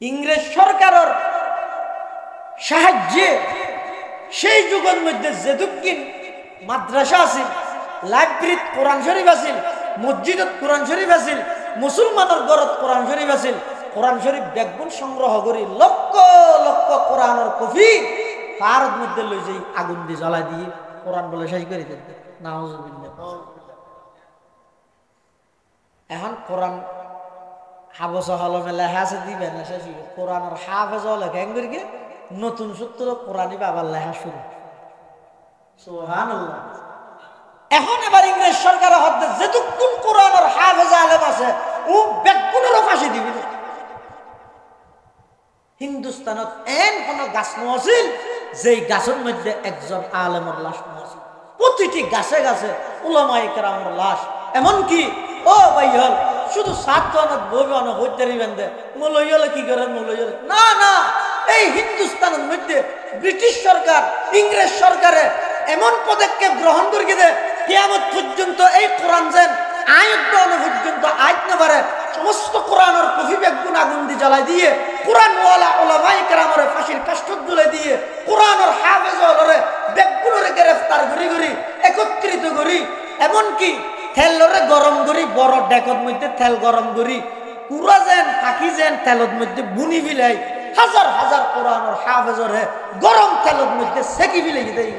ইংরেজ সরকারের সাহায্যে সেই যুগের মধ্যে যেদুকিন মাদ্রাসা আছিল, লাইব্রেরিত কোরআন শরীফ আছিল, মসজিদত কোরআন শরীফ আছিল, মুসলমানের ঘরত কোরআন শরীফ আছিল, কোরআন শরীফ ব্যাগগুণ সংগ্রহ করি লক্ষ লক্ষ কোরআনের কপি পাহাড়ের মধ্যে লই যাই আগুন দিয়ে জ্বালা দিয়ে কোরআন বলে শেষ করে দিত। নাউজুবিল্লাহ। এখন কোরআন হাফেজ হলমে লেখা আছে দিবে না শেষ কোরআনের হাফেজ লেখা করিকে নতুন সূত্র কোরআনই বাবার লেখা শুরু। সুবহানাল্লাহ। এখন এবার ইংরেজ সরকারের হাতে যেটুকুন কোরআনের হাফেজ আলেম আছে ও ব্যাগগুণেরও ফাঁসি দিবি না। হিন্দুস্তানত এন কোন গাছ আছিল যেই গাছের মধ্যে একজন আলেমের লাশ আছে। প্রতিটি গাছে গাছে উলামায়ে কেরামের লাশ। এমনকি ও ভাই হল শুধু সাতজনত বইবে অনেক হইতারি বেঁধে মলই হলে কি করেন মলই হলে না না, এই হিন্দুস্তানের মধ্যে ব্রিটিশ সরকার ইংরেজ সরকারে এমন পদক্ষেপ গ্রহণ করে দেয় কিয়ামত পর্যন্ত এই কোরআন যেন আয়াত পর্যন্ত আয়াত না পারে সমস্ত কোরআনের কফি ব্যাগগুণ আগুন দিয়ে জ্বালাই দিয়ে কোরআনওয়ালা উলামায়ে কেরামের ফাঁসির কাষ্ঠ তুলে দিয়ে কোরআনের হাফেজ হলরে ব্যাগগুলোরে গ্রেফতার করি করি একত্রিত করি। এমনকি তেলরে গরম করি বড় ডেকর মধ্যে তেল গরম করি পুরা যেন পাখি যেন তেলের মধ্যে বুনি বিলাই হাজার হাজার কোরআনের হাফেজরে গরম তেলের মধ্যে সেকি বিলাই দেয়।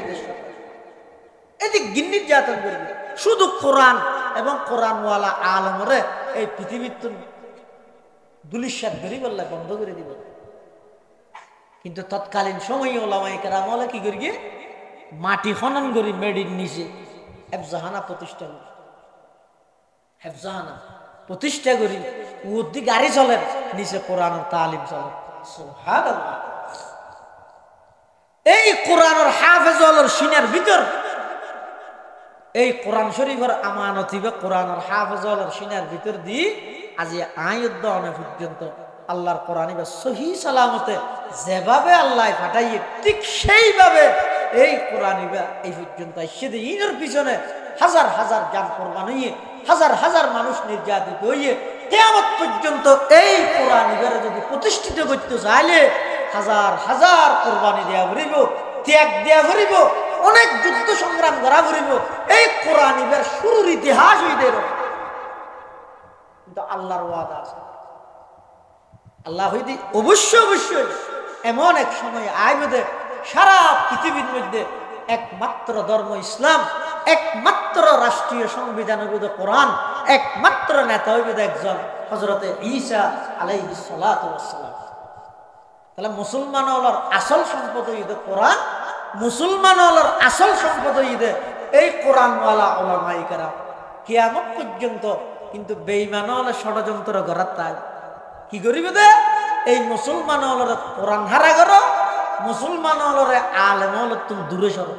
এদিক গিন্নির জাতন করবে শুধু কোরআন এবং কোরআনওয়ালা আলমরে এই পৃথিবীর দুলিশ্বাস ধরি বললে বন্ধ করে দিব। কিন্তু তৎকালীন সময়ে ওলামায়ে কেরাম হলে কি করি মাটি খনন করি মেডির নিচে হেফজাহানা প্রতিষ্ঠা করি, হেফজাহানা প্রতিষ্ঠা করি উদ্দি গাড়ি চলে নিচে কোরআনের তালিম চলে। সুবহানাল্লাহ। এই কোরআনের হাফেজ হলের সিনার ভিতর এই কোরআন শরীফের আমানতি বা কোরআনের হাফেজ হলের সিনার ভিতর দিয়ে আজি আয়াত অনেক পর্যন্ত আল্লাহর কোরআন বা সহি সালামতে যেভাবে আল্লাহ পাঠাইয়ে ঠিক সেইভাবে এই কোরআন এই পর্যন্ত এসে দিয়ে ইনের পিছনে হাজার হাজার জান কোরবান হইয়ে হাজার হাজার মানুষ নির্যাতিত হইয়ে কিয়ামত পর্যন্ত এই কোরআন যদি প্রতিষ্ঠিত করতে চাইলে হাজার হাজার কোরবানি দেয়া ভরিব, ত্যাগ দেয়া ভরিব, অনেক যুদ্ধ সংগ্রাম করা ভরিব। এই কোরআন শুরুর ইতিহাস হইতে কিন্তু আল্লাহর ওয়াদা আছে। আল্লাহ হইতে অবশ্যই অবশ্যই এমন এক সময় আইবে সারা পৃথিবীর মধ্যে একমাত্র ধর্ম ইসলাম, একমাত্র রাষ্ট্রীয় সংবিধান হইবে কোরআন, একমাত্র নেতা হইবে একজন হযরতে ঈসা আলাইহিস সালাতু ওয়াস সালাম। তাহলে মুসলমান হলার আসল সম্পদ হইবে কোরআন, মুসলমান হলার আসল সম্পদ হইবে এই কোরআনওয়ালা উলামায়ে কেরাম। কিয়ামত পর্যন্ত কিন্তু বেঈমান হলে ষড়যন্ত্র করার তাই কি করিবে দে এই মুসলমান হলরে কোরআন হারা করো, মুসলমান হলরে আলেম হল তুমি দূরে সরো।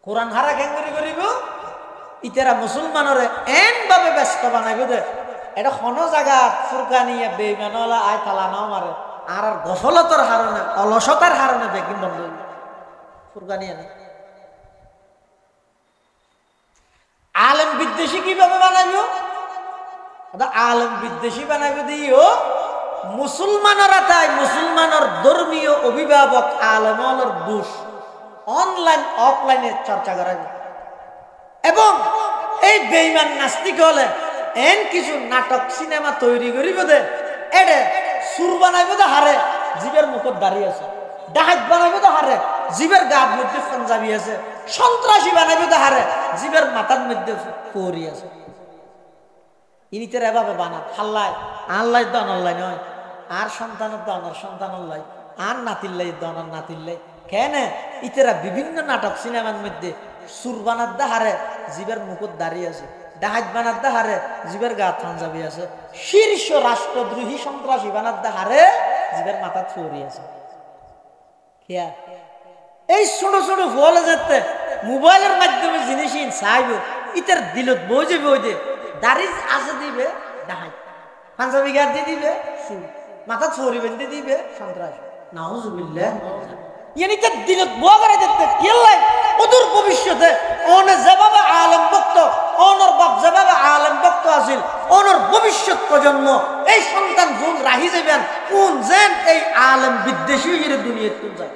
কোরআন হারা কেন করিব ইতারা মুসলমানরে এন ভাবে ব্যস্ত বানাইব দে এটা কোনো জায়গা ফুরকানিয়া বেঈমান হলা আয় তালা নাও মারে আর গফলতার হারণে অলসতার হারণে বেকিন বন্ধ হইল ফুরকানিয়া নেই। আলেম বিদ্বেষী কিভাবে বানাইব? আলেম বিদ্বেষী বানাইবে দিও মুসলমানরা তাই মুসলমানের ধর্মীয় অভিভাবক আলেমর দোষ অনলাইন অফলাইনে চর্চা করাবে এবং এই বেঈমান নাস্তিক হলে এন কিছু নাটক সিনেমা তৈরি করিব দে এডে সুর বানাইব দে হারে জীবের মুখত দাঁড়িয়ে আছে, ডাহাত বানাইব দে হারে জীবের গাত মধ্যে পাঞ্জাবি আছে, সন্ত্রাসী বানাইব দে হারে জীবের মাথার মধ্যে পরি আছে। ইনিতের এভাবে বানা হাল্লাই আল্লাহ দন আল্লাহ নয় আর সন্তানের দন আর সন্তান আল্লাহ আর নাতিল্লাই দন আর নাতিল্লাই কেন ইতেরা বিভিন্ন নাটক সিনেমার মধ্যে সুর বানার দা হারে জীবের মুকুট দাঁড়িয়ে আছে, ডাহাত বানার দা হারে জীবের গা পাঞ্জাবি আছে, শীর্ষ রাষ্ট্রদ্রোহী সন্ত্রাসী বানার দা হারে জীবের মাথা চুরি আছে। খেয়া এই ছোট ছোট বলে যেতে মোবাইলের মাধ্যমে জিনিস চাইব ইতার দিলত বই যাবে ওই যে দাড়ি আছে দিবে ডাহাত, পাঞ্জাবি গাছ দিয়ে দিবে সুর, মাথা চুরি বেঁধে দিবে সন্ত্রাসী। নাউজুবিল্লাহ। ইয়ানি তার দিলত বই করে যেতে কেলাই অদূর ভবিষ্যতে ওনে যেভাবে আলেম ভক্ত ওনর বাপ যেভাবে আলেম ভক্ত আছিল ওনর ভবিষ্যৎ প্রজন্ম এই সন্তান যোন রাহি যাবেন কোন যেন এই আলেম বিদ্বেষী হয়ে দুনিয়ার তুল যায়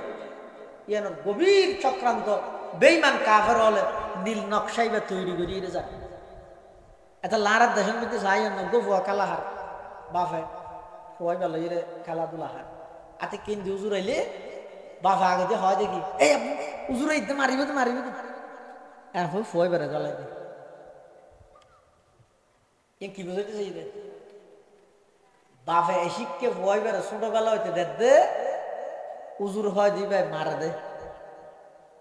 ইয়ান গভীর চক্রান্ত বেঈমান কাফের হলে নীল নকশাইবা তৈরি করিয়ে যায় এটা লারার দেশের মধ্যে যাই নগ্য ফুয়া কালাহার বাফে ফুয়াই ভালো ইরে খেলাধুলা হার আতে কেন্দ্র উজুর আইলে বাফে আগে দিয়ে হয় দেখি এই উজুর আইতে মারিবে তো এখন ফুয়াই বেড়ে গলাই দে কি বুঝাইতে চাই রে বাফে শিখকে ফুয়াই বেড়ে ছোটবেলা হইতে দে উজুর হয় দিবে মারা দে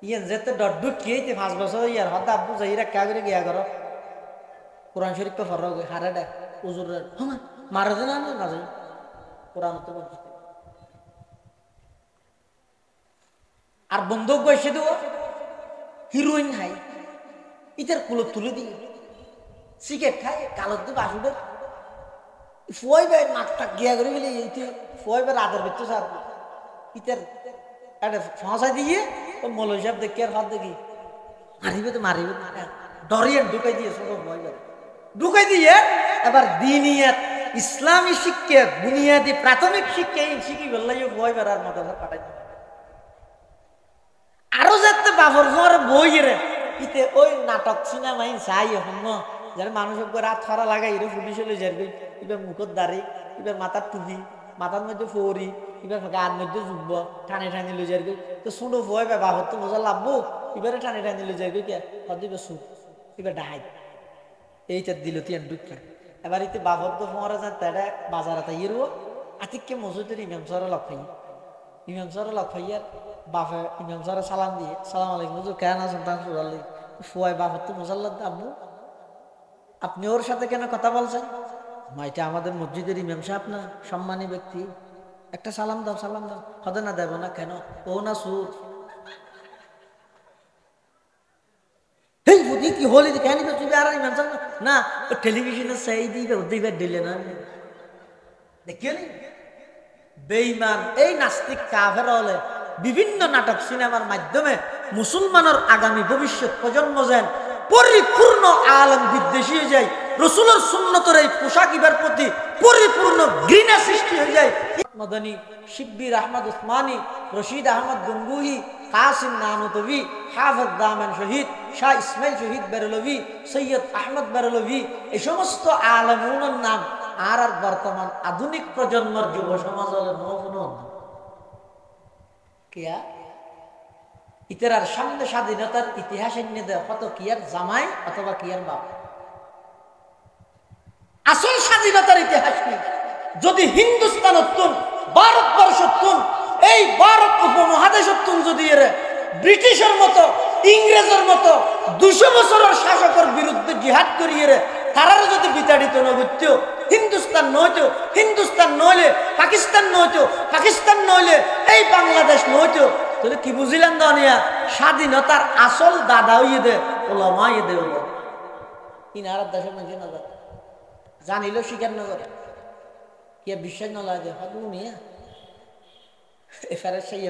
ইয়ান যেতে ডট খেয়েছে 5 বছর ইয়ার হতে আব্বু যাই রেখা করে গিয়া করো কোরআন শরীফ তো ফর হারে দে উজুর মারা দে না না যাই কোরআন তো আর বন্ধুক বসে দেবো হিরোইন খাই ইটার কুলো তুলে দিয়ে সিগারেট খায় কালোর দিয়ে বাসুদের ফুয়াই ভাই নাকটা গিয়া করে গেলে ফুয়াই ভাই রাতের ভিতরে সার ইটার একটা ফাঁসা দিয়ে ও মৌল হিসাব দেখি আর হাত দেখি মারিবে তো ডরিয়ে ঢুকাই দিয়ে ছোট ভয় ঢুকাই দিয়ে এবার দিনিয়াত ইসলামী শিক্ষা বুনিয়াদী প্রাথমিক শিক্ষা শিখি বললে ভয় বেড়ার মতো পাঠাই আরো যাতে বাবর ঘর বই রে ইতে ওই নাটক সিনেমাই চাই হন যারা মানুষের রাত ছড়া লাগাই রে পুলিশ হলে যাবে এবার মুখত দাঁড়ি এবার মাথার টুপি মাথার মধ্যে ফৌরি এবার গার মধ্যে যুগব টানে টানি লই যাবে তো ছোট ভয় পাই বাবর তো বোঝা লাভবো এবারে টানে টানি লই যাবে কে দিবে সুখ এবার ডাহাই এইটা দিল তিয়ান ঢুকা এবার ইতে বাবর তো ফোঁরা যান তারা বাজারে তাই এরও আতিককে মসজিদের ইমাম সারা লক্ষাইয়ার বাপে ইমাম সারা সালাম দিয়ে সালাম আলাইকুম হুজুর কেন আছেন তার সুরালি ফুয়াই বাপের তো মুসাল্লাদ আব্বু আপনি ওর সাথে কেন কথা বলছেন এটা আমাদের মসজিদের ইমাম সাহেব না সম্মানী ব্যক্তি একটা সালাম দাও হদে না দেব না কেন ও না সুর কি হলি কেন তুই আর ইমাম সাহেব না ও টেলিভিশনে সেই দিবে দিলে না দেখিও নি বেঈমান এই নাস্তিক কাফের হলে বিভিন্ন নাটক সিনেমার মাধ্যমে মুসলমানের আগামী ভবিষ্যৎ প্রজন্ম যেন পরিপূর্ণ আলেম বিদ্বেষী হয়ে যায় রসুলের সুন্নতের এই পোশাকিবার প্রতি পরিপূর্ণ ঘৃণা সৃষ্টি হয়ে যায় মদনী শিব্বির আহমদ উসমানী রশিদ আহমদ গঙ্গুহি কাসিম নানুতবি হাফেজ দামান শহীদ শাহ ইসমাইল শহীদ বেরলভি সৈয়দ আহমদ বেরলভি এই সমস্ত আলেমুনের নাম আর বর্তমান আধুনিক প্রজন্মের যুব সমাজ কিয়া ইতার সামনে স্বাধীনতার ইতিহাস এনে দেয় কত কিয়ার জামাই অথবা কিয়ার বাপ আসল স্বাধীনতার ইতিহাস কি যদি হিন্দুস্তান ভারতবর্ষ এই ভারত উপমহাদেশ যদি ব্রিটিশের মতো ইংরেজের মতো 200 বছরের শাসকের বিরুদ্ধে জিহাদ করিয়ে তারা যদি বিতাড়িত নগত্য হিন্দুস্তান নইলে পাকিস্তান নইলে এই বাংলাদেশ নইতো তাহলে কি বুঝিলেন দানিয়া স্বাধীনতার আসল দাদা হইয়ে দে ওলামা ইয়ে দে ইনার দেশের মধ্যে না জানিল স্বীকার না করে কে বিশ্বাস না লাগে হাবু নিয়া এফারে সেই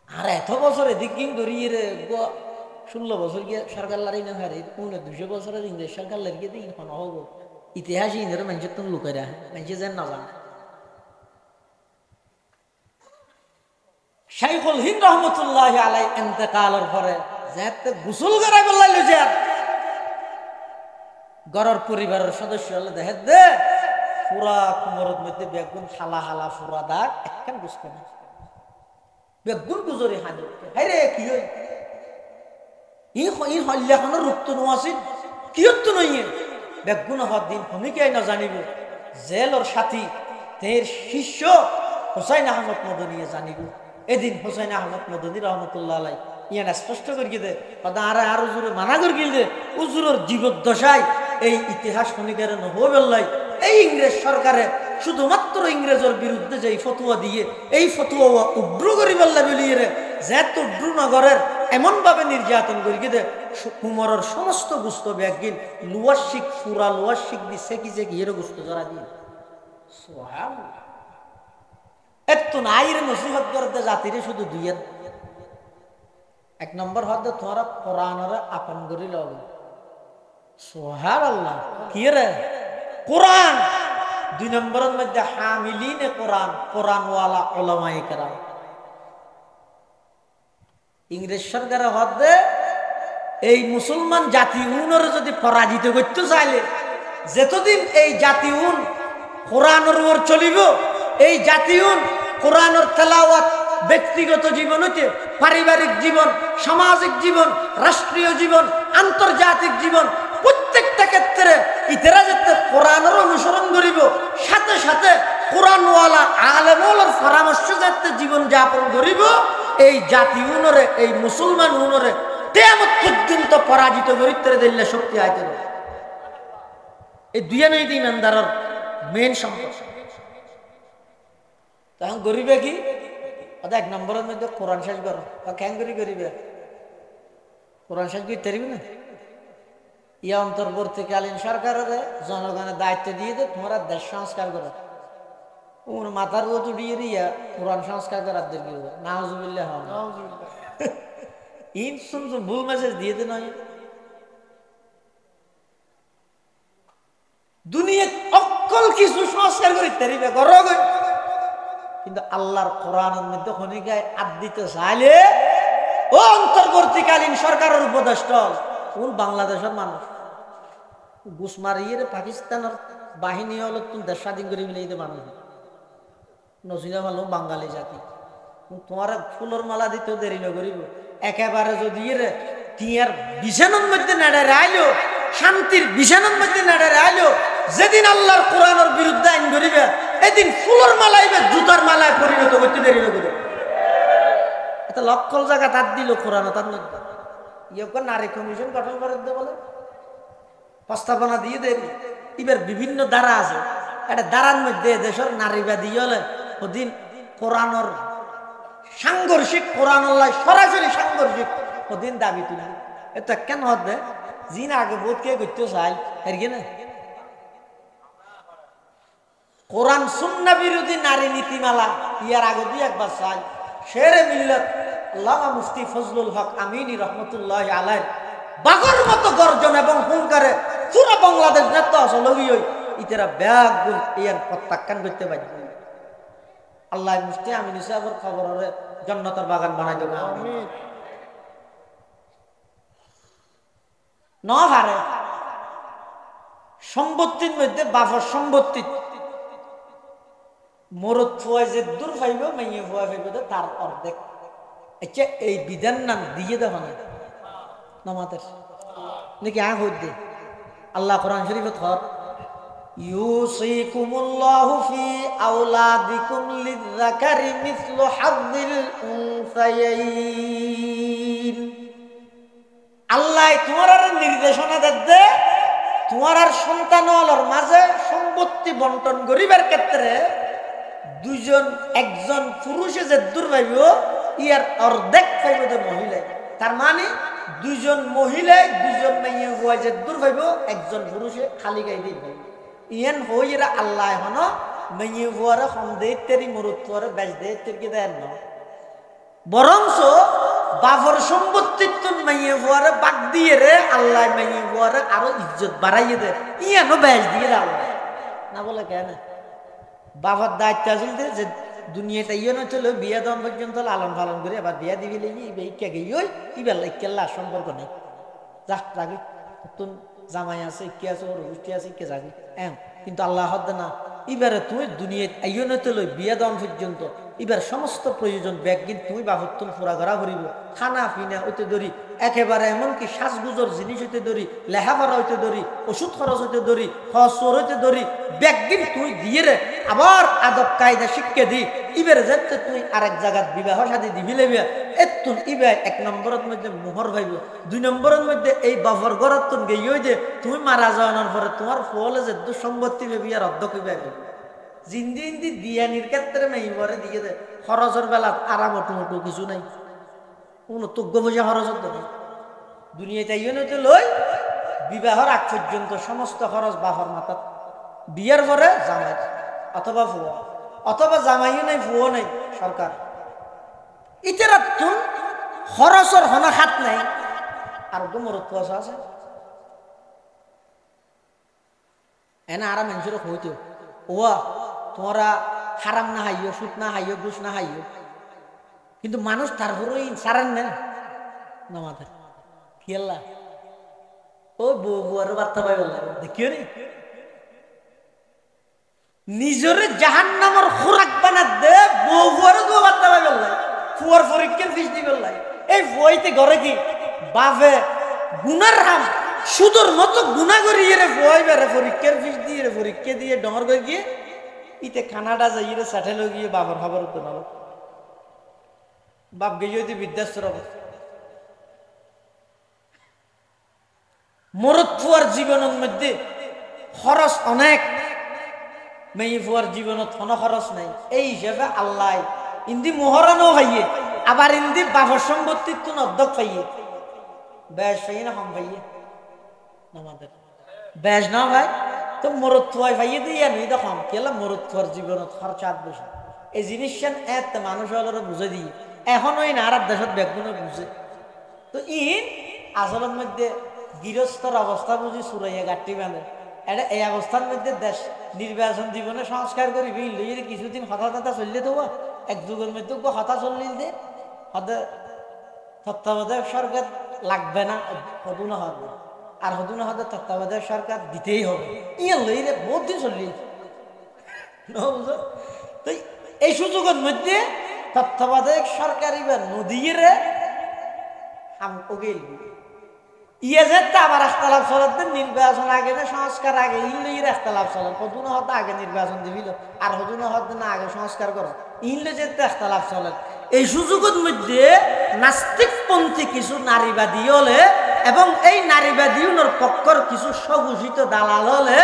আর এত বছর এদিক কিং ধরিয়ে 16 বছর গিয়ে সরকার লারি না হারে 200 বছরের ইংরেজ সরকার লাগিয়ে দিই হব ইতিহাস ইন্দ্র মানুষের তুমি লুকাই রাখে মানুষে যেন না জানে শাইখুল হিন্দ রহমতুল্লাহ আলাই ইন্তেকালের পরে যাতে গোসল করাই বললাইল যে গড়ের পরিবারের সদস্য হলে দেখে দে পুরা কোমরের মধ্যে বেগুন হালা ফুরা দাগ একখান বুঝতে না বেগুন গুজরি হানি হাই রে কি হই ই হল্যাখনৰ ৰূপটো নোয়াছিল কিয়তো নইয়ে বেগুন হওয়ার দিন ভূমিকাই না জানিব জেলর সাথী তের শিষ্য হুসাইন আহমদ মদনীয়ে জানিব এদিন হুসাইন আহমদ মদনী রহমতুল্লাহ আলাই ইয়ান স্পষ্ট করি দে আর উজুরে মানা করি দে উজুরের জীবদ্দশায় এই ইতিহাস খনিকার নহবেল্লাই এই ইংরেজ সরকারে শুধুমাত্র ইংরেজের বিরুদ্ধে যে ফতুয়া দিয়ে এই ফতুয়া উগ্র করি বললা বলিয়ে যেত উগ্র নগরের এমন ভাবে নির্যাতন করি দে কুমরের সমস্ত গুস্ত ব্যাগিন লুয়াশিক ফুরা লুয়াশিক দি সেকি এর গুস্ত জরা দিয়ে এত নাইর নসিহত করতে জাতিরে শুধু দুইয়ের 1 নম্বর হদ তোরা কোরআনের আপন করি লগে সুবহানাল্লাহ কি রে কোরআন, 2 নম্বরের মধ্যে হামিলিনে কোরআন, কোরআনওয়ালা উলামায়ে কেরাম। ইংরেজ সরকারের হদে এই মুসলমান জাতি উনরে যদি পরাজিত করতে চাইলে, যতদিন এই জাতি উন কোরআনের উপর চলিব, এই জাতি উন কোরআনের তেলাওয়াত ব্যক্তিগত জীবন হইতে পারিবারিক জীবন, সামাজিক জীবন, রাষ্ট্রীয় জীবন, আন্তর্জাতিক জীবন, প্রত্যেকটা ক্ষেত্রে ইতারা যাতে কোরআনের অনুসরণ করিব, সাথে সাথে কোরআনওয়ালা আলেমওয়ালার পরামর্শ যাতে জীবন যাপন করিব, এই জাতি উনরে, এই মুসলমান উনরে কিয়ামত পর্যন্ত পরাজিত করিতে দিলে শক্তি আইতে। এই দুইয়া নয় ইমানদারের মেন সম্পদ। তখন গরিবে কি 1 নম্বরের মধ্যে কোরআন শেষ করো, কেন করি গরিবে কোরআন শেষ করতে পারবি না। ইয়া অন্তর্বর্তীকালীন সরকারের জনগণের দায়িত্ব দিয়ে দে, তোমরা দেশ সংস্কার করো। ওর মাথার উপর উঠিয়ে দিয়া কোরআন সংস্কার করার দিকে নাউজুবিল্লাহ ইন শুনছো ভুল মেসেজ দিয়ে দে নয়। দুনিয়া অকল কিছু সংস্কার করি তারিবে করো, কিন্তু আল্লাহর কোরআনের মধ্যে খনিকায় আদ দিতে চাইলে ও অন্তর্বর্তীকালীন সরকারের উপদেষ্টা কোন বাংলাদেশের মানুষ ঘুষ মারিয়ে পাকিস্তানের বাহিনী হলো তুমি দেশ স্বাধীন করে মিলে দিতে মানুষ নসিদা ভালো বাঙালি জাতি। তোমার ফুলের মালা দিতেও দেরি না করিব, একেবারে যদি টিয়ার বিছানোর মধ্যে নেড়ে আইলো, শান্তির বিছানোর মধ্যে নেড়ে আইলো, যেদিন আল্লাহর কোরআনের বিরুদ্ধে আইন করিবে, এদিন ফুলের মালাইবে জুতার মালায় পরিণত করতে দেরি না করিবে। এটা লক্ষল জায়গা তার দিল কোরআন তার মধ্যে ইয়োগ নারী কমিশন গঠন করে বলে প্রস্তাবনা দিয়ে দেরি। এবার বিভিন্ন দ্বারা আছে, একটা দ্বারার মধ্যে দেশের নারীবাদী হলে ওদিন কোরআনের সাংঘর্ষিক, কোরআন সরাসরি সাংঘর্ষিক ওদিন দাবি তুলি। এটা কেন হবে জিন আগে বোধ কে করতে চাই এর কি না কোরআন সুন্নাহ বিরোধী নারী নীতিমালা ইয়ার আগে দিয়ে একবার চাই। শেরে মিল্লাত আল্লামা মুফতি ফজলুল হক আমিনী রহমতুল্লাহ আলাইহি বাগর মতো গর্জন এবং হুঙ্কারে পুরো বাংলাদেশ নেতা আসলে ইতারা ব্যাগ গুণ ইয়ার প্রত্যাখ্যান করতে পারি। আল্লাহ মুফতি আমিনী সাহেবের খবর হলে জান্নাতের বাগান বানাই দেবে। আমিন। নহারে সম্পত্তির মধ্যে বাফর সম্পত্তি মরদ ফুয়ায় যে দূর পাইব মাইয়ে ফুয়া পাইব তার অর্ধেক। আচ্ছা এই বিধান নাম দিয়ে দেওয়া না নমাতের নাকি হইতে আল্লাহ কোরআন শরীফে থর ইউসিকুমুল্লাহু ফি আওলাদিকুম লিযযাকারি মিসলু হাযযিল উনসায়াইন। আল্লাহ তোমার নির্দেশনা দে তোমার সন্তানর মাঝে সম্পত্তি বন্টন করিবার ক্ষেত্রে দুইজন একজন পুরুষে যে দূর পাইব ইয়ার অর্ধেক পাইব যে মহিলায়। তার মানে দুইজন মহিলায় দুইজন মেয়ে হওয়া যে দূর পাইব একজন পুরুষে খালি গাই দিয়ে পাইব। ইয়ান হইরা আল্লাহ হন মেয়ে হওয়ার সন্দেহ তেরি মরুত্বরে বেশ দে তেরকে দেন না, বরংস বাফর সম্পত্তির মেয়ে হওয়ার বাদ দিয়ে রে আল্লাহ মেয়ে হওয়ার আরো ইজ্জত বাড়াইয়ে দে ইয়ানো বেশ দিয়ে আল্লাহ না বলে কেন বাবার দায়িত্ব আসল যে দুনিয়াটা ইয়ে নচল বিয়া দেওয়ান পর্যন্ত লালন পালন করে আবার বিয়া দিবি লেগে ইকেল্লা সম্পর্ক নেই যাক রাগে তুন জামাই আছে ইকে আছে ওর গোষ্ঠী আছে ইকে যাবি এম কিন্তু আল্লাহ না এবারে তুমি দুনিয়ায় ইয়ে নচল বিয়া দেওয়ান পর্যন্ত এবার সমস্ত প্রয়োজন ব্যাগ কিন্তু তুমি বাবুর তুল ফুরা ঘরা ঘুরিব খানা পিনা হইতে ধরি একেবারে এমনকি সাজগুজর জিনিস হইতে ধরি লেহাপড়া হইতে ধরি ওষুধ খরচ হইতে ধরি খরচর হইতে ধরি ব্যাগ দিন তুই দিয়ে রে আবার আদব কায়দা শিক্ষা দি এবারে যাতে তুই আরেক জায়গার বিবাহ সাথে দিবি লেবিয়া এতুন ইবাই 1 নম্বরের মধ্যে মোহর ভাইব 2 নম্বরের মধ্যে এই বাবর ঘরত তুন গিয়ে যে তুমি মারা যাওয়ানোর পরে তোমার ফলে যে সম্পত্তি বিয়ার অর্ধ কইবা জিন্দি ইন্দি দিয়ানির ক্ষেত্রে মেয়ে পরে দিয়ে দে খরচের বেলা আরাম মোটো কিছু নাই কোনো তোগ্য পয়সা খরচের তো নেই দুনিয়াতে ইয়ে নইতে লই বিবাহর আগ পর্যন্ত সমস্ত খরচ বাহর মাথাত বিয়ের পরে জামাই অথবা ফুয়া অথবা জামাইও নাই ফুয়াও নাই সরকার ইতেরা তুন খরচের হনা হাত নাই আর মরত পয়সা আছে এনে আরা মানুষের হইতো ওয়া তোমরা হারাম না হাইও, সুদ না হাইও, ঘুষ না হাইও, কিন্তু মানুষ তারপরেই সারেন নেন নামাজের খেলা ও বউ আর বার্তা পাই বললাম দেখিও রে নিজরে জাহান্নামের খোরাক বানা দে বউ আর বার্তা পাই বললাই ফুয়ার পরীক্ষার ফিস দি বললাই এই বইতে ঘরে কি বাপে গুনার রাম সুদর মতো গুণা করিয়ে রে বই বেড়ে পরীক্ষার ফিস দিয়ে রে পরীক্ষা দিয়ে ডর করে গিয়ে ইতে কানাডা যাই রে সেটেল গিয়ে বাবার খবর তো নালো বাপ গিয়ে যদি বৃদ্ধাশ্র মরদ ফুয়ার জীবনের মধ্যে খরচ অনেক, মেয়ে ফুয়ার জীবনত কোনো খরচ নাই। এই হিসাবে আল্লাহ ইন্দি মোহরানো ভাইয়ে আবার ইন্দি বাপর সম্পত্তির তুন অধ্যক্ষ পাইয়ে বেশ পাইয়ে না কম পাইয়ে আমাদের বেশ না ভাই তো মরদ ফুয়াই পাইয়ে দিয়ে নেই তো কম কেলা মরদ ফুয়ার জীবনত খরচ আট বেশি এই জিনিসটা এত মানুষ হলেরও বুঝে দিই এখন ওই নারার দেশত ব্যাগগুলো বুঝে তো ইন আসলের মধ্যে গৃহস্থর অবস্থা বুঝি সুরাইয়া গাঠি বাঁধে এটা এই অবস্থার মধ্যে দেশ নির্বাচন জীবনে সংস্কার করি লইয়ে কিছুদিন হতা হতা চললে তো এক যুগের মধ্যে হতা চললিল যে হতে তত্ত্বাবধায়ক সরকার লাগবে না হদু না হবে আর হদু না হতে তত্ত্বাবধায়ক সরকার দিতেই হবে ইয়ে লইলে বহুত দিন চললিল তো এই সুযোগের মধ্যে তত্ত্বাবধায়ক সরকারি বা নদীর ইয়ে যে আবার একতলাপ চলার নির্বাচন আগে না সংস্কার আগে ইনলে একতলাপ চলার হদুন হতে আগে নির্বাচন দিবিল আর হদুন হতে না আগে সংস্কার করো ইনলে যে একতলাপ চলার এই সুযোগের মধ্যে নাস্তিকপন্থী কিছু নারীবাদী হলে এবং এই নারীবাদী পক্ষর কিছু স্বঘোষিত দালাল হলে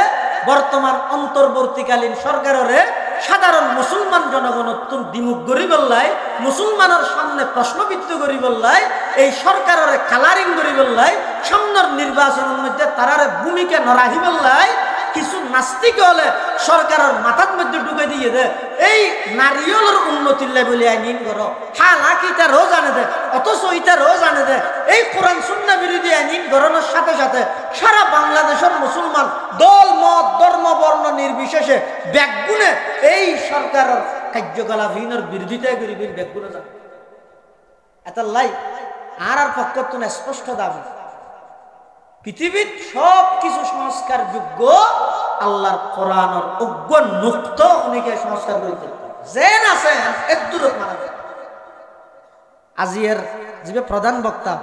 বর্তমান অন্তর্বর্তীকালীন সরকারের সাধারণ মুসলমান জনগণ দ্বিমুখ করি বললাই মুসলমানের সামনে প্রশ্নবিদ্ধ করি বললাই এই সরকারের কালারিং করি বললাই সামনের নির্বাচনের মধ্যে তারারে ভূমিকা নরাহি বললাই কিছু নাস্তিক হলে সরকারের মাথার মধ্যে ঢুকে দিয়ে দে এই নারীলের উন্নতির বলে আইন করো হালাকি তারও জানে দে অথচ ইটারও জানে দে এই কোরআন সুন্নাহ বিরোধী আইন গড়ানোর সাথে সাথে সারা বাংলাদেশের মুসলমান দল মত ধর্ম বর্ণ নির্বিশেষে ব্যাগগুনে এই সরকারের কার্যকলাপহীনের বিরোধিতা করি ব্যাগগুনে যাবে এত লাই আর পক্ষ তুমি স্পষ্ট দাবি পৃথিবীর সব কিছু সংস্কার যোগ্য আল্লাহর কোরআনের অজ্ঞ নুক্ত উনিকে সংস্কার করিতে যেন আছে এর দূরত মানা যায়। আজিয়ের যে প্রধান বক্তা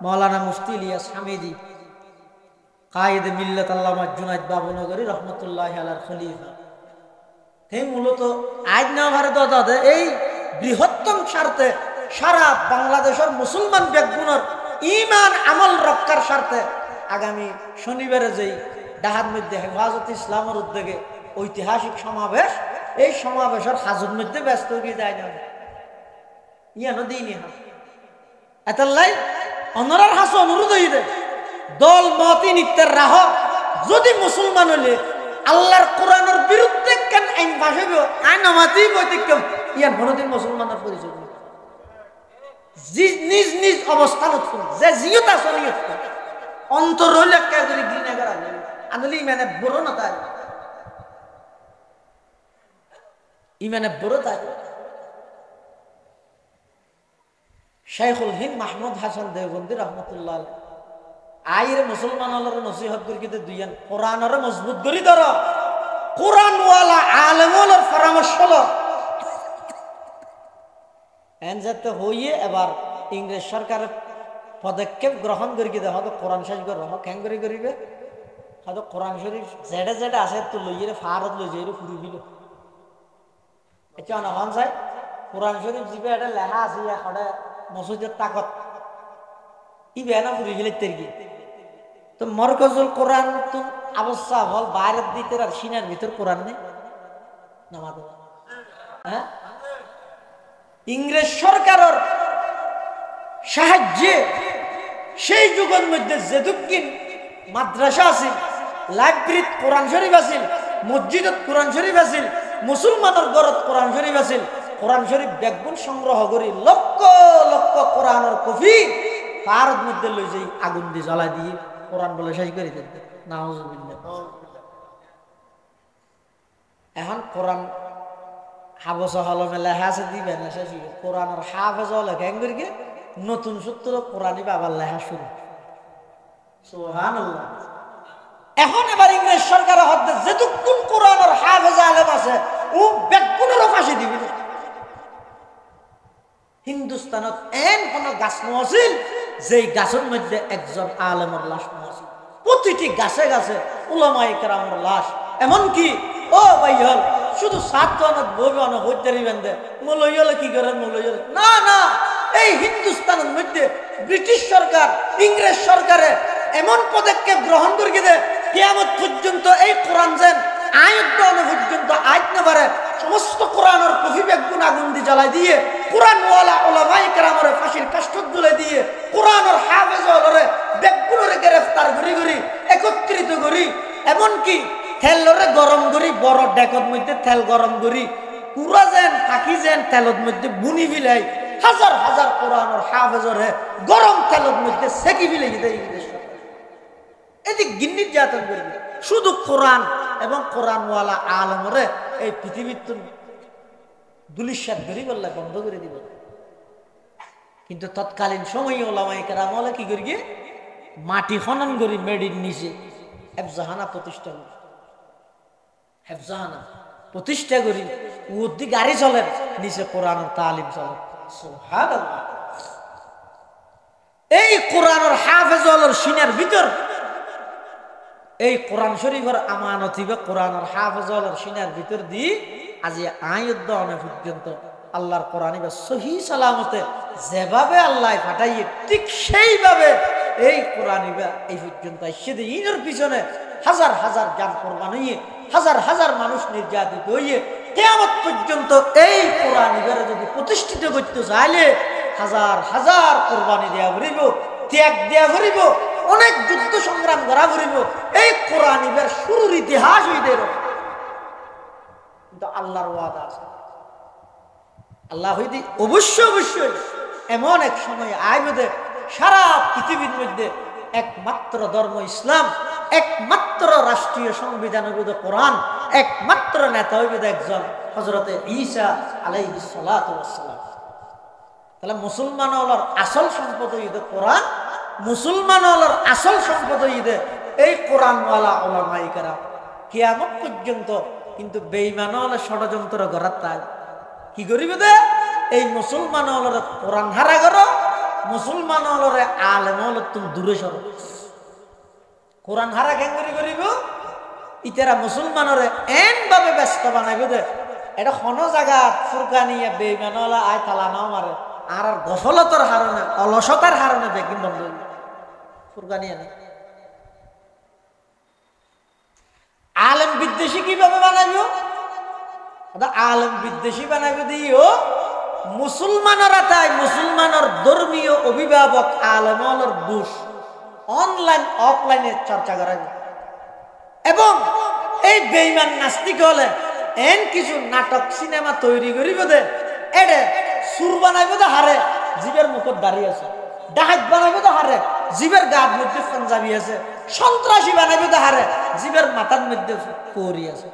মৌলানা মুফতি ইলিয়াস হামিদি কায়েদে মিল্লাত আল্লামা জুনাইদ বাবুনগরী রহমতুল্লাহি আলাইহির খলিফা হে মূলত আজ না ভারত এই বৃহত্তম স্বার্থে সারা বাংলাদেশের মুসলমান ব্যক্তিগুলোর ইমান আমল রক্ষার স্বার্থে আগামী শনিবারে যেই ঢাকার মধ্যে হেফাজত ইসলামের উদ্যোগে ঐতিহাসিক সমাবেশ এই সমাবেশের হাজুর মধ্যে ব্যস্ত হয়ে যায় না ইয়ানো দিইনি হা এতাল্লাই অনরার হাস অনুরোধ হইবে দল মতি নিত্যের রাহ যদি মুসলমান হলে আল্লাহর কোরআনের বিরুদ্ধে কেন আইন ভাসাবে আইন আমাতি বৈতিক্যম ইয়ান কোনোদিন মুসলমানের পরিচয় নিজ নিজ অবস্থান যে জিয়ত আসনিয়ত অন্তর হইলে কে করে ঘৃণা করা আনলি মানে বড় না তাই ইমানে বড় তাই শাইখুল হিন্দ মাহমুদ হাসান দেওবন্দি রহমতুল্লাহ আইরে মুসলমান হলর নসিহত করি কিন্তু দুইয়ান কোরআনরে মজবুত করি ধর কোরআন ওয়ালা আলেম হলর পরামর্শ হলো এন যাতে হইয়ে এবার ইংরেজ সরকারের পদক্ষেপ গ্রহণ করি কিন্তু হয়তো কোরআন শেষ করে রহ ক্যাং করে করিবে হয়তো কোরআন শরীফ যেটা যেটা আছে তো লইয়ে ফারত লই যাই ফুরি দিল এটা নহন চাই কোরআন শরীফ যিবে এটা লেখা আছে এখনে মসজিদের তাকত ই বেনা ফুরি গেলে তেরগি তো মরকজুল কোরআন তো অবস্থা হল বাইরের দিকে আর সিনার ভিতর কোরআন নেই নামাজ হ্যাঁ ইংরেজ সরকারের সাহায্যে সেই যুগের মধ্যে যেদুকিন মাদ্রাসা আছিল লাইব্রেরিত কোরআন শরীফ আছিল মসজিদত কোরআন শরীফ আছিল মুসলমানের ঘরত কোরআন শরীফ আছিল কোরআন শরীফ ব্যাগুন সংগ্রহ করি লক্ষ লক্ষ কোরআনের কপি পারদ মধ্যে লই যাই আগুন দিয়ে জ্বালা দিয়ে কোরআন বলে শেষ করে দেন নাউজুবিল্লাহ এখন কোরআন হাবস হলমে লেখা আছে দিবেন কোরআনের হাফেজ লেখা এঙ্গুরিকে নতুন সূত্র কোরআনই বাবার লেখা শুরু সুবহানাল্লাহ। এখন এবার ইংরেজ সরকারের হদ্দে যেটুকুন কোরআনের হাফেজ আলেম আছে ও বেগুনেরও ফাঁসি দিবি না। হিন্দুস্তানত এন কোন গাছ আছিল যেই গাছের মধ্যে একজন আলেমের লাশ আছিল, প্রতিটি গাছে গাছে উলামায়ে কেরামের লাশ। এমনকি ও ভাই হল শুধু সাতজনত বইবে অনেক হইতারি বেঁধে মলই হলে কি করেন মলই হলে না না, এই হিন্দুস্তানের মধ্যে ব্রিটিশ সরকার ইংরেজ সরকারে এমন পদক্ষেপ গ্রহণ করে দে কিয়ামত পর্যন্ত এই কোরআন যেন আয়ুদ্ধ পর্যন্ত আইত না পারে, সমস্ত কোরআনের কফি বেগুন আগুন দিয়ে জ্বালাই দিয়ে কোরআনওয়ালা উলামায়ে কেরামের ফাঁসির কাষ্ঠ তুলে দিয়ে কোরআনের হাফেজ হলরে বেগুনের গ্রেফতার করি করি একত্রিত করি, এমনকি তেলরে গরম করি বড় ডেকর মধ্যে তেল গরম করি পুরা যেন পাখি যেন তেলের মধ্যে বুনি ফিলাই হাজার হাজার কোরআনের হাফেজরে গরম তেলের মধ্যে সেকি ফিলে দেয় ইংরেজ সরকার। এটি গিন্নির জাতন করবে শুধু কোরআন এবং কোরআনওয়ালা আলমরে এই পৃথিবীর দুলিশ্বাস ধরি বললে বন্ধ করে দিব। কিন্তু তৎকালীন সময় ওলামায়ে কেরাম হলে কি করি গিয়ে মাটি খনন করি মেডির নিচে হেফজাহানা প্রতিষ্ঠা করি, হেফজাহানা প্রতিষ্ঠা করি উদ্দি গাড়ি চলেন নিচে কোরআনের তালিম চলে। সুবহানাল্লাহ। এই কোরআনের হাফেজ হলর সিনার ভিতর এই কোরআন শরীফের আমানত হইবে কোরআনের হাফেজ হলর সিনার ভিতর দি আজি আয়ুদ্ধ অনেক পর্যন্ত আল্লাহর কোরআন বা সহি সালামতে যেভাবে আল্লাহ পাঠাইয়ে ঠিক সেইভাবে এই কোরআন এই পর্যন্ত এসে দিয়ে ইনের পিছনে হাজার হাজার জান কোরবান হইয়ে হাজার হাজার মানুষ নির্যাতিত হইয়ে কিয়ামত পর্যন্ত এই কোরআন যদি প্রতিষ্ঠিত করতে চাইলে হাজার হাজার কোরবানি দেওয়া ভরিব, ত্যাগ দেওয়া ভরিব, অনেক যুদ্ধ সংগ্রাম করা ভরিব। এই কোরআন শুরুর ইতিহাস হইতে কিন্তু আল্লাহর ওয়াদা আছে, আল্লাহ হইতে অবশ্যই অবশ্যই এমন এক সময় আইবে সারা পৃথিবীর মধ্যে একমাত্র ধর্ম ইসলাম, একমাত্র রাষ্ট্রীয় সংবিধান হইবে কোরআন, একমাত্র নেতা হইবে একজন হযরতে ঈসা আলাইহিস সালাতু ওয়াস সালাম। তাহলে মুসলমান হলার আসল সম্পদ হইবে কোরআন, মুসলমান হলার আসল সম্পদ হইবে এই কোরআনওয়ালা উলামায়ে কেরাম। কিয়ামত পর্যন্ত কিন্তু বেঈমান হলে ষড়যন্ত্র করার তাই কি করিবে দে এই মুসলমান হলরে কোরআন হারা করো, মুসলমান হলরে আলেম হল তুমি দূরে সরো। কোরআন হারা কেন করিব ইতারা মুসলমানরে এন ভাবে ব্যস্ত বানাইবে দে এটা কোন জায়গা ফুরকানিয়া বেঈমান হলা আয় তালা নাও মারে আর গফলতার কারণে অলসতার কারণে বেকিং বন্ধ হইল ফুরকানিয়া নেই। আলেম বিদ্বেষী কিভাবে বানাইব? আলেম বিদ্বেষী বানাইবে দিও মুসলমানরা তাই মুসলমানের ধর্মীয় অভিভাবক আলেমর দোষ অনলাইন অফলাইনে চর্চা করাবে এবং এই বেঈমান নাস্তিক হলে এন কিছু নাটক সিনেমা তৈরি করিব দে এডে সুর বানাইব দে হারে জীবের মুখত দাঁড়িয়ে আছে, ডাহাত বানাইব দে হারে জীবের গাত মধ্যে পাঞ্জাবি আছে, সন্ত্রাসী বানাইব দে হারে জীবের মাথার মধ্যে পরি আছে।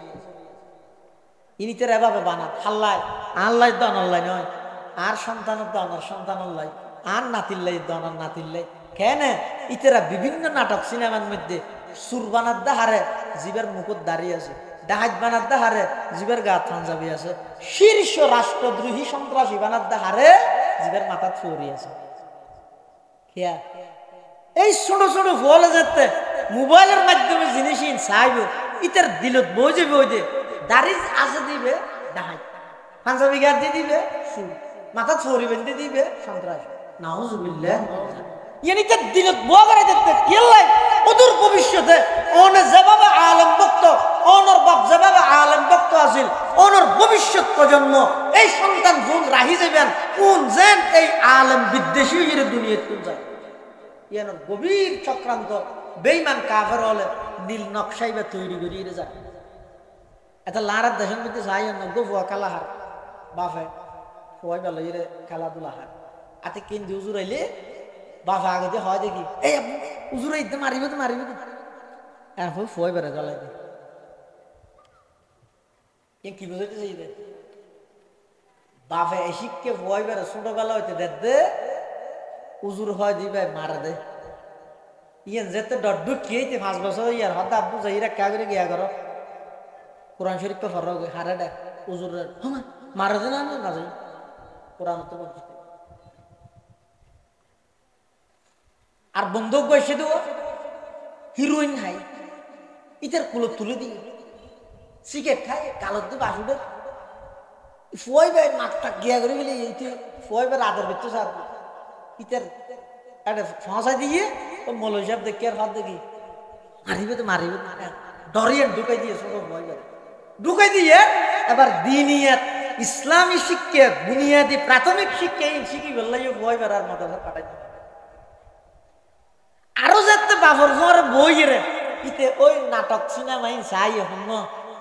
ইনিতের এভাবে বানান হাল্লায় আল্লাহ দন আল্লাহ নয় আর সন্তানের দন আর সন্তান আল্লাহ আর নাতিল্লাই দন আর নাতিল্লাই কেন ইতেরা বিভিন্ন নাটক সিনেমার মধ্যে সুর বানার দা হারে জীবের মুখত দাঁড়িয়ে আছে, ডাহাত বানার দা হারে জীবের গা পাঞ্জাবি আছে, শীর্ষ রাষ্ট্রদ্রোহী সন্ত্রাসী বানার দা হারে জীবের মাথাত ফরি আছে। খেয়া এই ছোট ছোট ফলে যেতে মোবাইলের মাধ্যমে জিনিস চাইব ইতার দিলত বই যাবে ওই যে দাড়ি আছে দিবে ডাহাত, পাঞ্জাবি গাত দিয়ে দিবে সুর, মাথা ফরি বেঁধে দিবে সন্ত্রাসী। নাউজুবিল্লাহ ইয়ানি তার দিলত বই করে যেতে কেলাই অদূর ভবিষ্যতে অনে যেভাবে আলেম ভক্ত অনর বাপ যেভাবে আলেম ভক্ত আছিল অনর ভবিষ্যৎ প্রজন্ম এই সন্তান যোন রাহি যাবেন কোন যেন এই আলেম বিদ্বেষী হয়ে দুনিয়াতে কোন যায় ইয়ানোর গভীর চক্রান্ত বেঈমান কাফের হলে নীল নকশাইবা তৈরি করিয়ে যায়। এটা লারার দেশের মধ্যে যাই না গোফুয়া কালাহার বাফে সবাই ভালো ইরে খেলাধুলা হার আতে কেন্দ্রে উজুর আইলে বাফে আগে দিয়ে হয় দেখি এই উজুর আইতে মারিবে তো মারিবে তো এখন ফয় বেড়ে জ্বালাই কি বুঝাইতে চাই রে বাপে শিখকে ভয় বেড়ে ছোটবেলা হইতে দে উজুর হয় দিবে মারা দে ইয়ান যেতে ডড্ডু খেয়েছে 5 বছর ইয়ার হতে আব্বু যাইরা কা করে গিয়া করো কোরআন শরীফ তো ফরগ হারে দে উজুর মারা দে না না যাই কোরআন তো বলছি আর বন্ধুক বসে দেবো হিরোইন হাই ইতার কুলো তুলে দিয়ে সিগারেট খায় কালো দিয়ে বাসুদের ফুয়াই ভাই নাকটা গিয়া করে গেলে এইটি ফুয়াই ভাই রাতের ভিতরে সার ইতার একটা ফাঁসা দিয়ে ও মৌলভী সাহেব দেখি আর হাত দেখি মারিবে ডরিয়ে ঢুকাই দিয়ে ছোট ভয় করে ঢুকাই দিয়ে এবার দিনিয়াত ইসলামী শিক্ষা বুনিয়াদি প্রাথমিক শিক্ষা শিখি বললে ভয় বেড় আর মাথা কাটাই আরো যাতে বাবর ঘরে বই রে ইতে ওই নাটক সিনেমাই চাই হন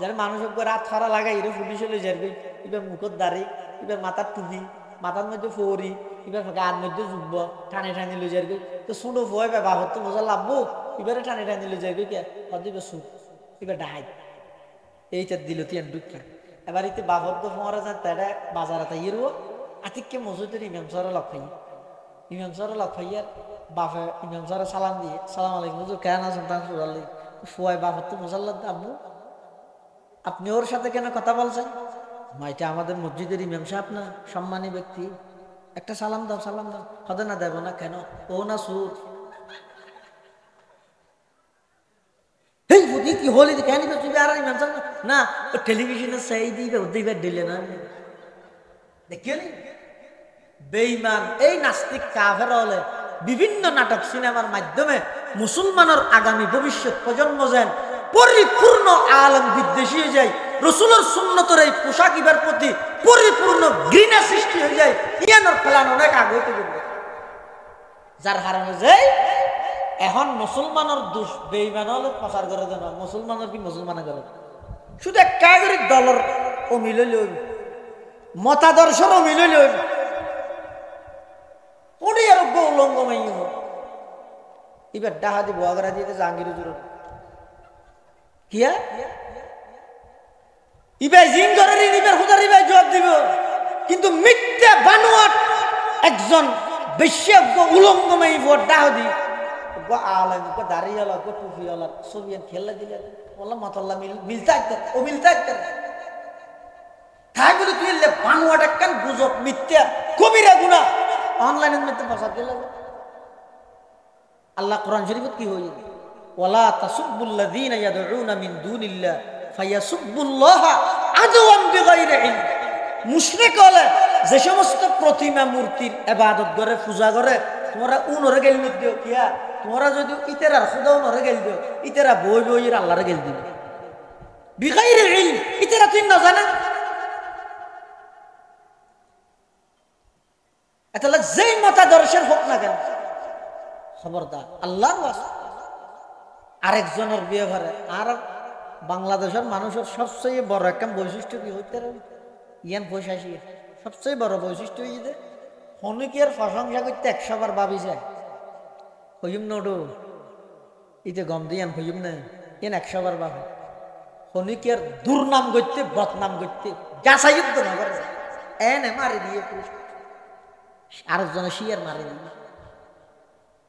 যারা মানুষ রাত খরা লাগাই রে পুলিশ হলে যাবে এবার মুখত দাঁড়ি এবার মাথার টুপি মাথার মধ্যে ফৌরি এবার গার মধ্যে যুগব টানে টানি লই যাবে তো ছোট ভয় বা বাবর তো বোঝা লাভবো এবারে টানে টানি লই যাবে কে দিবে সুখ এবার ডাহাই এইটা দিল তিয়ান ঢুকি এবার ইতে বাবর তো ফোঁরা যায় তারা বাজারে তাই এরও আতিককে মসজিদের ইমাম সারা লক্ষাই ইমাম সারা লক্ষাইয়ার বাপে ইমাম সারা সালাম দিয়ে সালাম আলাইকুম হুজুর কেন আছেন তা সুরালি ফুয়াই বাপর তো মুসাল্লাদ আব্বু আপনি ওর সাথে কেন কথা বলছেন এটা আমাদের মসজিদের ইমাম সাহেব না সম্মানী ব্যক্তি একটা সালাম দাও হতে না দেব না কেন ও না সুর এই বুদ্ধি কি হলি কেন তুই আর ইমাম সাহেব না ও টেলিভিশনে সেই দিবে দিলে না দেখিলি বেঈমান এই নাস্তিক কাফের হলে বিভিন্ন নাটক সিনেমার মাধ্যমে মুসলমানের আগামী ভবিষ্যৎ প্রজন্ম যেন পরিপূর্ণ আলেম বিদ্বেষী হয়ে যায় রসুলের সুন্নতের এই পোশাকিবার প্রতি পরিপূর্ণ ঘৃণা সৃষ্টি হয়ে যায় ইয়ানোর প্ল্যান অনেক আগে হইতে পারবে যার কারণে যাই এখন মুসলমানের দোষ বেঈমান হলে প্রচার করে দেন মুসলমানের কি মুসলমানে করে শুধু একাগরিক দলের অমিল লইব মতাদর্শের অমিল লইব উনি আর গৌলঙ্গ মাই এবার ডাহা দিব আগ্রা দিয়ে জাহাঙ্গীর জুড়ে কিয়া ইবে জিন ধরে নিবার হুদার ইবে জবাব দিব কিন্তু মিথ্যা বানোয়াট একজন বেশ্যজ্ঞ উলঙ্গময়ী ভোট ডাহদি গো আলেম গো দাড়িওয়ালা গো টুপিওয়ালা ছবিয়ান খেলা দিলে বললাম মাতাল্লাহ মিলতা ও মিলতা তাই বলে তুই বানোয়াট একখান গুজব মিথ্যা কবিরা গুনাহ অনলাইনের মধ্যে প্রচার দিলে আল্লাহ কোরআন শরীফত কি হই ওয়ালা তাসুবুল্লাযীনা ইয়াদউনা মিন দুনিল্লাহ ফায়াসুবুল্লাহ আদওয়ান বিগাইরি ইলম মুশরিক হলে যে সমস্ত প্রতিমা মূর্তির ইবাদত করে পূজা করে তোমরা উনরে গেল দিও কিয়া তোমরা যদি ইতেরার খুদা উনরে গেল দিও ইতেরা বই বইয়ের আল্লাহরে গেল দিবে বিগাইরি ইলম ইতেরা তুই না জানা তাহলে যেই মতাদর্শের হোক না কেন খবরদার আল্লাহর ওয়াস্তে আরেকজনের বিয়ে করে আর বাংলাদেশের মানুষের সবচেয়ে বড় একটা বৈশিষ্ট্য কি হইতে ইয়ান পয়সা সবচেয়ে বড় বৈশিষ্ট্য হয়ে যে হনুকের প্রশংসা করতে 100 বার ভাবি যায় হইম নডু ইতে গম দিয়ান হইম না ইয়ান 100 বার ভাবে হনুকের দুর্নাম করতে বদনাম করতে যাচাইযুক্ত না করে এনে মারি দিয়ে আরেকজনে শিয়ার মারি দিয়ে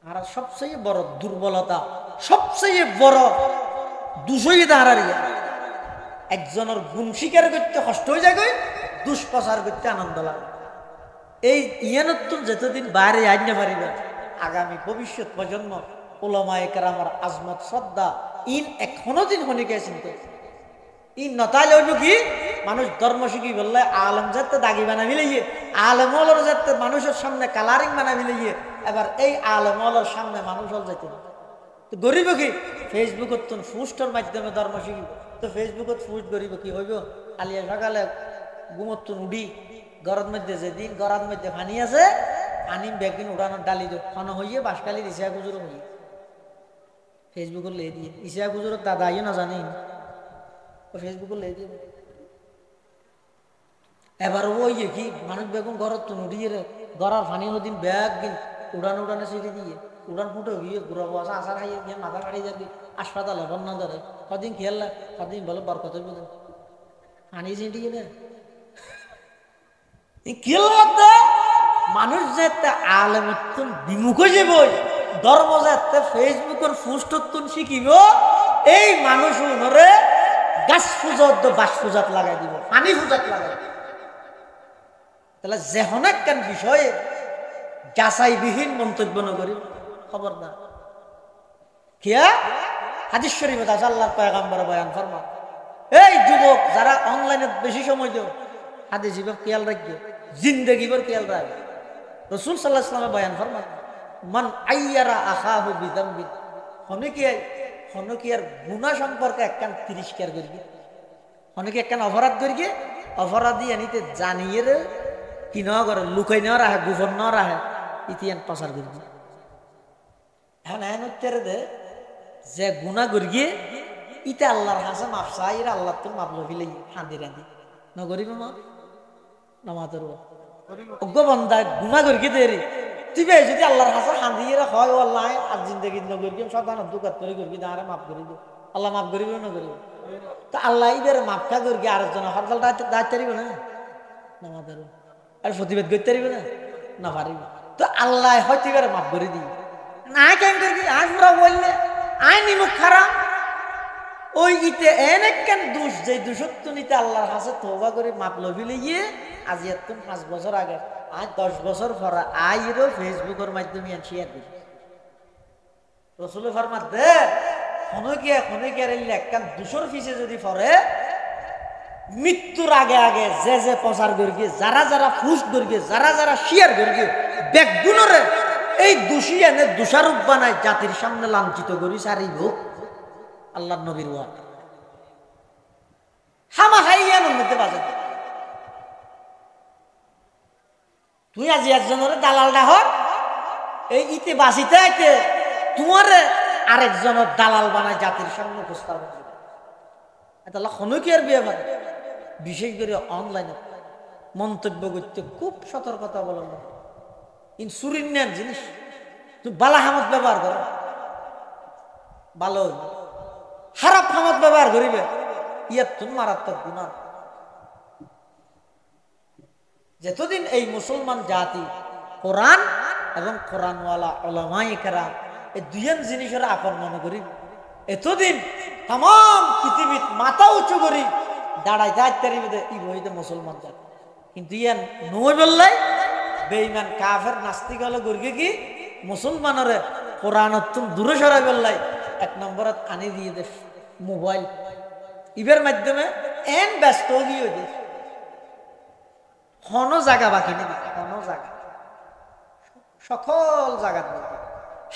আর সবচেয়ে বড় দুর্বলতা সবচেয়ে বড় দুষই দাঁড়ারিয়া একজনের গুণ স্বীকার করতে কষ্ট হয়ে যায় দুষ্প্রচার করতে আনন্দ লাগে এই ইয়ানত্তর যতদিন বাইরে আইনে পারিবে আগামী ভবিষ্যৎ প্রজন্ম ওলামায়ে কেরামের আজমত শ্রদ্ধা ইন এখনো দিন হনিকে চিনতে ইন নতাইলে হইব কি মানুষ ধর্ম শিখি বললে আলেম যাতে দাগি বানাবি লইয়ে আলেমলের যাতে মানুষের সামনে কালারিং বানাবি লইয়ে এবার এই আলেমলের সামনে মানুষ হল যাইতে তো গরিব কি ফেসবুকত পোস্টের মাধ্যমে ধর্ম শিখিব তো ফেসবুকত পোস্ট গরিব কি হইব আলিয়া সকালে ঘুমত উডি গরত মধ্যে যেদিন গরার মধ্যে পানি আছে পানি বেগিন উড়ানোর ডালি খন হইয়ে বাসকালি ইসা গুজুর হইয়ে ফেসবুকত লে দিয়ে ইসা গুজুর দাদা আইও না জানি ফেসবুকত লে দিয়ে এবার ওই কি মানুষ বেগুন গরত উড়িয়ে গড়ার পানি হদিন ব্যাগ গিন উড়ানে ছেড়ে দিয়ে উড়ান ফুটে গিয়ে ঘুরাবো আসা আসার খাইয়ে গিয়ে মাথা কাটিয়ে যাবি হাসপাতালে বন্যা ধরে কদিন খেয়াল কদিন বলে বরকত হইব পানি ছিটিয়ে না কি লাগবে মানুষ যেতে আলেমত্তন বিমুখ হয়ে বই ধর্ম যেতে ফেসবুকের পোস্টত্তন শিখিব এই মানুষ উনরে গাছ পূজাত বাস পূজাত লাগাই দিব পানি পূজাত লাগাই দিব তাহলে যেহন একখান বিষয়ে যাচাইবিহীন মন্তব্য নকরি খবরদার কিয়া হাদিস শরীফে আছে আল্লাহর পয়গম্বর বয়ান ফরমান এই যুবক যারা অনলাইনে বেশি সময় দাও হাদিস জীবক খেয়াল রাখবে জিন্দেগি ভর খেয়াল রাখবে রাসূল সাল্লাল্লাহু আলাইহি ওয়াসাল্লাম বয়ান ফরমান মান আইয়ারা আখাহু বিযামবি হনকি আর গুনাহ সম্পর্কে একখান তিরস্কার করবে হনকি একখান অপরাধ করবে অপরাধী আনিতে জানিয়ে রে কি না করে লুকাই না রাখে গোপন না রাখে ইতিহান প্রচার করবে এখন এন উত্তরে দে যে গুনাহ করিয়ে ইতে আল্লাহর কাছে মাপ চাই আল্লাহ তো মাপ লভিলে হাঁদি রাঁধি নগরিব মা নামাজের অজ্ঞ বন্ধা গুনাহ করিয়ে দেরি তুই যদি আল্লাহর কাছে হাঁদি হয় ও আল্লাহ আর জিন্দগি নগরিয়ে সাধারণ দুকাত করে করি দাঁড়ে মাফ করে দিব আল্লাহ মাফ করিব না করিব তো আল্লাহ ইবের মাফকা করি আরেকজন হরতাল দায়িত্ব পারিব না নামাজের আর প্রতিবাদ করতে পারিব না পারিব তো আল্লাহ হয়তো এবারে মাফ করে দিই না কেন করি আমরা বললে আই নিমুখ খারাপ ওই ইতে এন একখান দোষ যে দোষত্ব নিতে আল্লাহর কাছে তওবা করে মাপ লভিলে গিয়ে আজি এত 5 বছর আগে আজ 10 বছর পরে আইরো ফেসবুকের মাধ্যমে শেয়ার দিই রাসূল ফরমাত দে হনকে একখান দোষর পিছে যদি পড়ে মৃত্যুর আগে আগে যে প্রচার করি যারা পোস্ট করি যারা শেয়ার করি বেগুনরে এই দোষী এনে দোষারোপ বানায় জাতির সামনে লাঞ্ছিত করি সারিব আল্লাহর নবীর ওয়াদ হামা হাইয়ানোর মধ্যে বাজার তুই আজি একজনের দালালটা হর এই ইতে বাঁচিতে আইতে তোমার আরেকজনের দালাল বানায় জাতির সামনে উপস্থাপন করে এটা হনকিয়ার বিয়ে মানে বিশেষ করে অনলাইনে মন্তব্য করতে খুব সতর্কতা অবলম্বন সুরিন্যান জিনিস তুই বালা হামত ব্যবহার কর ভালো খারাপ হামত ব্যবহার করিবে ইয়ার তুমি মারাত্মক গুনাহ যতদিন এই মুসলমান জাতি কোরআন এবং কোরআনওয়ালা উলামায়ে কেরাম এই দুইজন জিনিসের আপন মনে করি এতদিন তাম পৃথিবীত মাথা উঁচু করি দাঁড়ায় যাইতে ই বইতে মুসলমান জাতি কিন্তু ইয়ান নয় বললাই বেঈমান কাফের নাস্তিক হলে গর্গে কি মুসলমানরে কোরআন দূরে সরাই বললাই 1 নম্বরত আনি দিয়ে দে মোবাইল ইবের মাধ্যমে এন ব্যস্ত গিয়ে দে কোনো জায়গা বাকি নেই কোনো জায়গা সকল জায়গার মধ্যে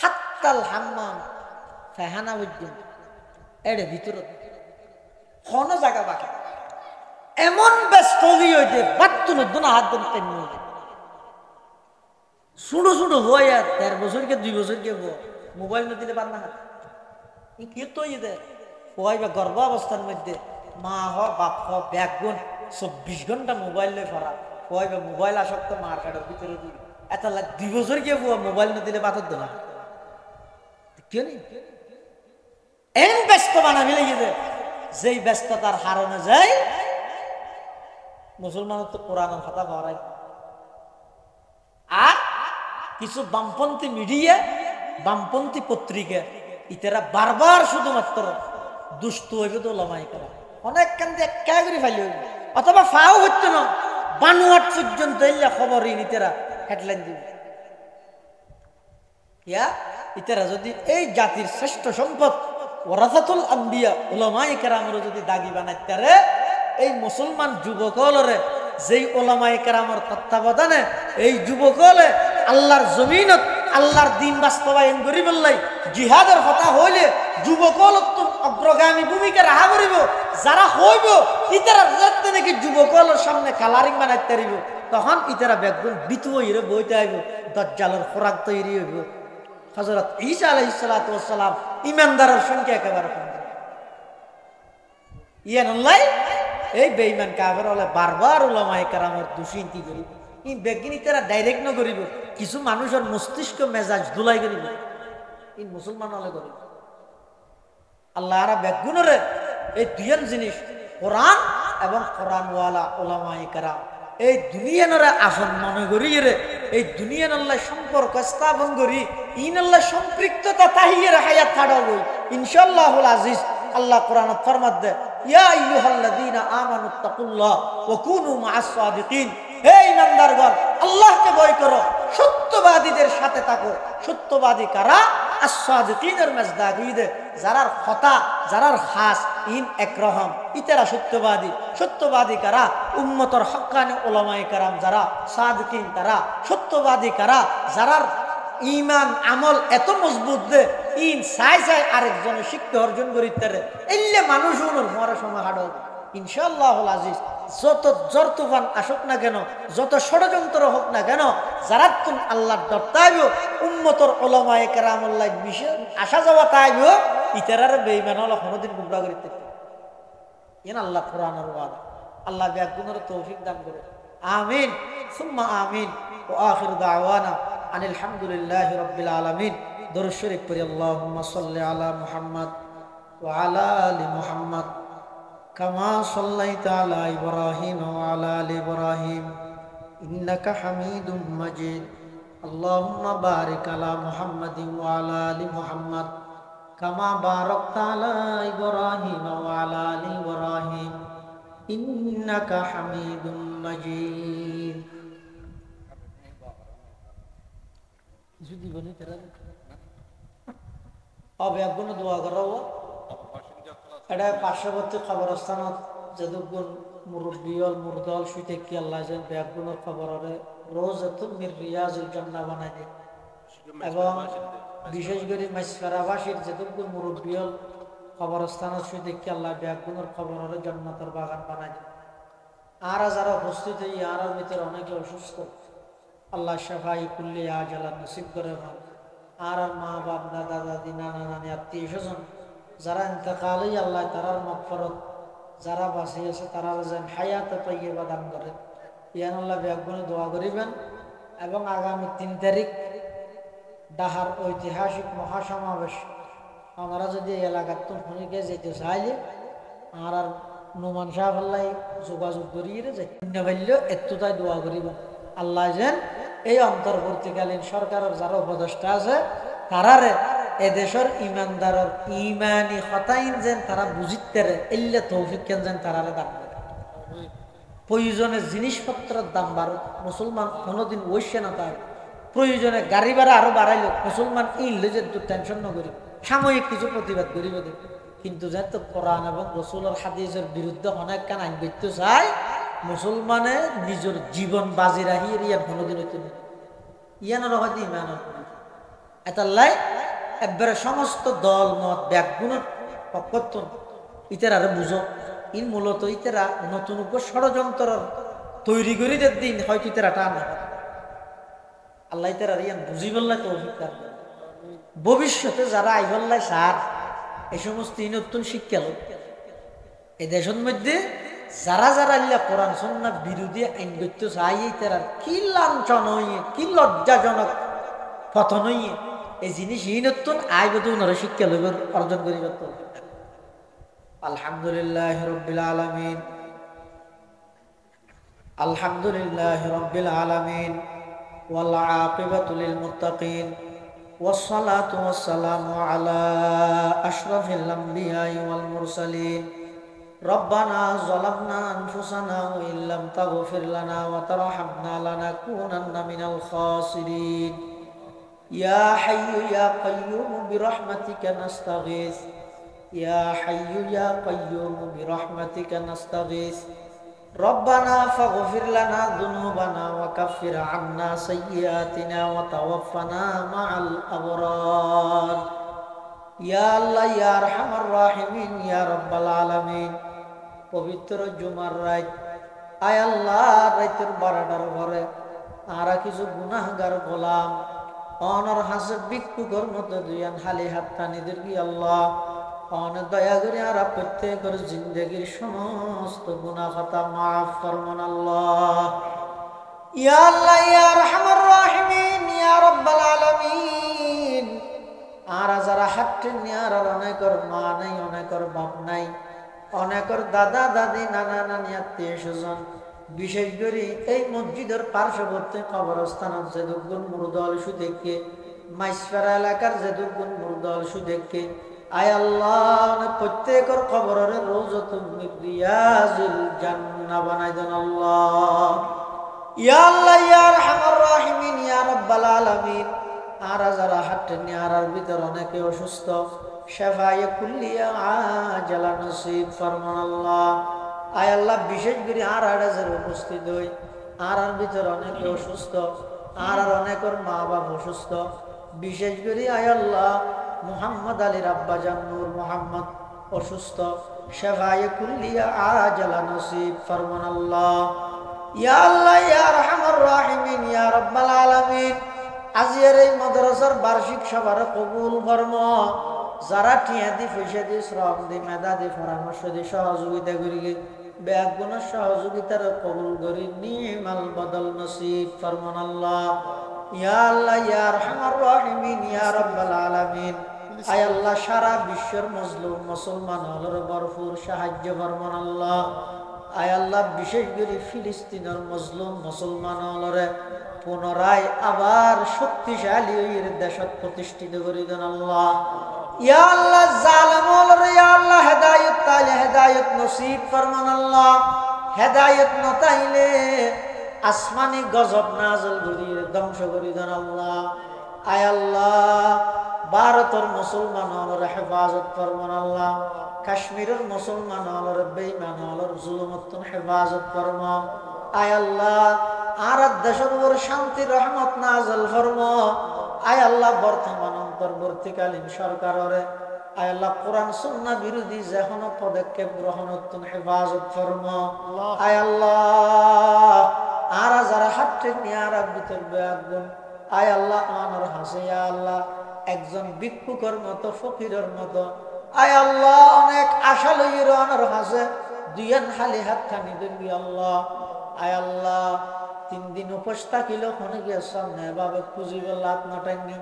হাত্তাল হাম্মাম ফেহানা পর্যন্ত এর ভিতরত কোনো জায়গা বাকি এমন ব্যস্ত গিয়ে দে বাত্তু নতুন হাত ধরে টেনে ছোট ছোট হয়ে 1.5 বছর কে 2 বছর কে মোবাইল না দিলে পার না কি তো হওয়াই বা গর্ভ অবস্থার মধ্যে মা হ বাপ হ ব্যাগুন 24 ঘন্টা মোবাইল লই ফরা হওয়াই বা মোবাইল আসক্ত মার কাটার ভিতরে দিই এত 2 বছর কে মোবাইল না দিলে পাথর দেনা কেউ নেই এমন ব্যস্ত বানাবি লেগে যেই ব্যস্ততার হারানো যায় মুসলমানের তো কোরআনের কথা ভরাই আর কিছু বামপন্থী মিডিয়া বামপন্থী পত্রিকা ইতারা বারবার শুধুমাত্র দুষ্ট হইবে তো ওলামায়ে কেরাম অনেক কান্দে একা করে ফাইল হইবে অথবা ফাও হচ্ছে না বানুয়াট পর্যন্ত এলে খবরই ইতারা হেডলাইন দিবে ইয়া ইতারা যদি এই জাতির শ্রেষ্ঠ সম্পদ ওয়ারাসাতুল আম্বিয়া ওলামায়ে কেরামের যদি দাগি বানাইতারে এই মুসলমান যুবকলরে যেই ওলামায়ে কেরামের তত্ত্বাবধানে এই যুবকলে আল্লাহর জমিনত আল্লাহর দিন বাস্তবায়ন করি বললাই জিহাদের কথা হইলে যুবকল অগ্রগামী ভূমিকা রাখা করিব যারা হইব ইতারা যাতে নাকি যুবকলের সামনে কালারিং বানাইতে পারিব তখন ইতারা বেগুন বিতু হইরে বইতে আইব দাজ্জালের খোরাক তৈরি হইব হযরত ঈসা আলাইহিস সালাতু ওয়াস সালাম ঈমানদারের সংখ্যা একেবারে কম ইয়ানুল্লাহ এই বেঈমান কাফের হলে বারবার উলামায়ে কেরামের দোষিন্তি করিব এই বেগিনি তারা ডাইরেক্ট ন করিব কিছু মানুষের মস্তিষ্ক মেজাজ ধুলাই করিব এই মুসলমান হলে করিব আল্লাহ আর বেগুনরে এই দুইজন জিনিস কোরআন এবং কোরআনওয়ালা ওলামায়ে কেরাম এই দুনিয়ানরে আসন মনে করি রে এই দুনিয়ান আল্লাহ সম্পর্ক স্থাপন করি ইন আল্লাহ সম্পৃক্ততা তাহিয়ের হায়াত থাড়াবই ইনশাআল্লাহুল আজিজ। আল্লাহ কোরআনত ফরমাত দে ইয়া আইয়ুহাল্লাযীনা আমানুত্তাকুল্লাহ ওয়া কুনু মা'আস সাদিকিন। হে ইমানদারগণ আল্লাহকে ভয় করো, সত্যবাদীদের সাথে থাকো। সত্যবাদী কারা? as-সাদিকিনের মাজদাকিদে যারার কথা যারার খাস ইন একরহম ইতারা সত্যবাদী। সত্যবাদী কারা? উম্মতর হক্কানি উলামায়ে কেরাম যারা সাদিকিন তারা সত্যবাদী কারা? যারার ইমান আমল এত মজবুত দে ইন চাই চাই আরেকজনের শিক্ষা অর্জন করিতে এলে মানুষ মরার সময় হাড় ইনশাআল্লাহুল আজিজ। যত জ্বর তুফান আসুক না কেন, যত ষড়যন্ত্র হোক না কেন, যারা তুমি আল্লাহর দরতাইব উম্মতর উলামায়ে কেরামুল্লাহ বিশেষ আসা যাওয়া তাইব ইতারার বেঈমান হলো কোনদিন গুমরা করিতে ইন আল্লাহ কোরআনের ওয়াদা। আল্লাহ ব্যাগুনের তৌফিক দান করে আমিন সুম্মা আমিন। ওয়া আখিরু দাওয়ানা আনিল হামদুলিল্লাহি রাব্বিল আলামিন। দরুদ শরীফ পড়ি আল্লাহুম্মা সাল্লি আলা মুহাম্মদ ওয়া আলা আলি মুহাম্মদ কামা সাল্লাইতা আলা ইব্রাহিম ওয়া আলা আলি ইব্রাহিম ইন্নাকা হামিদুম মাজিদ। আল্লাহুম্মা বারিক আলা মুহাম্মাদিন ওয়া আলা আলি মুহাম্মদ কামা বারাকতা আলা ইব্রাহিম ওয়া আলা আলি ইব্রাহিম ইন্নাকা হামিদুম মাজিদ। যদি বলি তারা অব্যাগুন দোয়া করো। এটা পার্শ্ববর্তী খবরস্থানত যেদুগুণ মুরব্বিয়ল মুরদল শুইতে কি আল্লাহ যেন ব্যাগুনের খবরে রোজ এত রিয়াজুল জান্নাহ বানাই দেয় এবং বিশেষ করে মাইসফারাবাসীর যেদুগুণ মুরব্বিয়ল খবরস্থানত শুইতে কি আল্লাহ ব্যাগুনের খবরে জান্নাতের বাগান বানাই দেয়। আর যারা উপস্থিত এই আর ভিতরে অনেকে অসুস্থ আল্লাহ শাফাই কুল্লি আজালা নসিব করে ভালো। আর মা বাপ দাদা দাদি নানা নানি আত্মীয় স্বজন যারা ইন্তেকালই আল্লাহ তারার মাগফিরাত, যারা বাঁচি আছে তারা যেন হায়াতে তাইয়্যিবা দান করে ইয়ান আল্লাহ ব্যাগুনে দোয়া করিবেন। এবং আগামী ৩ তারিখ ডাহার ঐতিহাসিক মহাসমাবেশ আমরা যদি এই এলাকার তো ফোনকে যেতে চাইলে আর নুমান সাহেব আল্লাহ যোগাযোগ করিয়ে যাইল এত তাই দোয়া করিবেন আল্লাহ যেন এই অন্তর্বর্তীকালীন সরকারের যারা উপদেষ্টা আছে তারারে এদেশের ইমানদারের ইমানি হতাইন যেন তারা বুঝিতে এলে তৌফিক কেন যেন তারারে দান করে। প্রয়োজনে জিনিসপত্রের দাম বাড়ুক, মুসলমান কোনোদিন ওইসে না তাই প্রয়োজনে গাড়ি ভাড়া আরো বাড়াইল মুসলমান ইলে যে টেনশন নকরি সাময়িক কিছু প্রতিবাদ করিব দেখ। কিন্তু যেহেতু কোরআন এবং রসুলের হাদিসের বিরুদ্ধে অনেক কান আইন করতে চায় মুসলমানে নিজের জীবন বাজি রাখি ইয়ার কোনোদিন হইতে নেই ইয়ানোর হয়তো ইমানের এটার একবারে সমস্ত দল মত ব্যাগুণের পক্ষত্বন ইতারা বুঝো ইন মূলত ইতারা নতুন উপর ষড়যন্ত্র তৈরি করি দিন হয়তো ইতারা টান আল্লাহ ইতারা ইয়ান বুঝি বললে তো অভিজ্ঞতা ভবিষ্যতে যারা আইবল্লাই সার এই সমস্ত নতুন শিক্ষা লোক এই দেশের মধ্যে যারা যারা ইল্লা কোরআন সুন্নাহ বিরোধী আইন করতে চাই তারা কি লাঞ্ছন হইয়ে কি লজ্জাজনক পতন হইয়ে এই জিনিস নতুন আই বোধ ওনারা শিক্ষা লোক অর্জন করি করতে। আলহামদুলিল্লাহ রাব্বিল আলামিন আলহামদুলিল্লাহ রাব্বিল আলামিন ওয়াল আকিবাতু লিল মুত্তাকিন والصلاة والسلام على أشرف الأنبياء والمرسلين ربنا ظلمنا أنفسنا وإن لم تغفر لنا وترحمنا لنكونن من الخاسرين يا حي يا قيوم برحمتك نستغيث يا حي يا قيوم برحمتك نستغيث ربنا فاغفر لنا ذنوبنا وكفر عنا سيئاتنا وتوفنا مع الأبرار يا الله يا أرحم الراحمين يا رب العالمين পবিত্র জুমার রাত আয় আল্লাহ রাতের 12টার ঘরে আর কিছু গুনাহগার গোলাম অনর হাসে ভিক্ষুকের মতো দুইয়ান হালি হাত টানিদের কি আল্লাহ অনেক দয়া করে আর প্রত্যেকের জিন্দগির সমস্ত গুনাহ খাতা মাফ ফরমান আল্লাহ ইয়া আল্লাহ ইয়া আরহামার রাহিমিন ইয়া রাব্বাল আলামিন। আর যারা হাত নিয়ে আর অনেকের মা নাই অনেকের বাপ নাই অনেকের দাদা দাদি নানা নানি আত্মীয় স্বজন বিশেষ করে এই মসজিদের পার্শ্ববর্তী কবরস্থান আছে দুগুণ মুরদল সুদেরকে মাইসপাড়া এলাকার যে দুগুণ মুরদল সুদেরকে আয় আল্লাহ প্রত্যেকের কবরের রওজাতুল মিন রিয়াজিল জান্নাহ বানাই দেন আল্লাহ। ইয়া আল্লাহ ইয়া আরহামার রাহিমিন ইয়া রাব্বাল আলামিন। আর যারা হাঁটেন আর ভিতর অনেকে অসুস্থ শেফায়ে কুল্লিয়া আজালা নসিব ফরমান আল্লাহ। আয় আল্লাহ বিশেষ করে আর হাজার উপস্থিত হই আর ভিতর অনেকে অসুস্থ আর অনেকের মা বাপ অসুস্থ বিশেষ করে আয় আল্লাহ মুহাম্মদ আলীর আব্বাজান নূর মুহাম্মদ অসুস্থ শেফায়ে কুল্লিয়া আজালা নসিব ফরমান আল্লাহ। ইয়া আল্লাহ ইয়া আরহামার রাহিমিন ইয়া রাব্বাল আলামিন। আজিয়ার এই মাদ্রাসার বার্ষিক সভার কবুল ফরমা। যারা টিয়া দি পয়সা দি শ্রম দি মেধা দি পরামর্শ দি সহযোগিতা করি ব্যাগুণের সহযোগিতার কবুল করি নিমাল বদল নসিব ফরমান আল্লাহ। ইয়া আল্লাহ ইয়া আরহামার রাহিমিন ইয়া রাব্বাল আলামিন। আয় আল্লাহ সারা বিশ্বের মজলুম মুসলমান হলর ভরপুর সাহায্য ফরমান আল্লাহ। আয় আল্লাহ বিশেষ করে ফিলিস্তিনের মজলুম মুসলমান হলরে পুনরায় আবার শক্তিশালী দেশত প্রতিষ্ঠিত করে দেন আল্লাহ। ইয়া আল্লাহ জালেম হলরে ইয়া আল্লাহ হেদায়েত তাইলে হেদায়েত নসিব ফরমান আল্লাহ। হেদায়েত নতাইলে আসমানি গজব নাযিল করিয়ে ধ্বংস করে দেন আল্লাহ। আয় আল্লাহ ভারতের মুসলমান হলর হেফাজত ফরমান আল্লাহ। কাশ্মীরের মুসলমান হলর বেঈমান হলর জুলুমতন হেফাজত ফরমা। আয় আল্লাহ আর দেশের উপর শান্তি রহমত নাযিল ফরমা। আয় আল্লাহ বর্তমান অন্তর্বর্তীকালীন সরকারের আয় আল্লাহ কোরআন সুন্নাহ বিরোধী যে কোনো পদক্ষেপ গ্রহণতন হেফাজত ফরমা। আয় আল্লাহ আর যারা হাতে নিয়ে আর ভিতর বেআগুন আয় আল্লাহ আমার হাসে আল্লাহ একজন ভিক্ষুকের মতো ফকিরের মতো আয় আল্লাহ অনেক আশা লইয়ের আনার হাসে দুইয়ান খালি হাত খানি দিবি আল্লাহ। আয় আল্লাহ 3 দিন উপোস থাকিলেও ফোনে গিয়ে সামনে এভাবে খুঁজিবে লাত নাটাইনি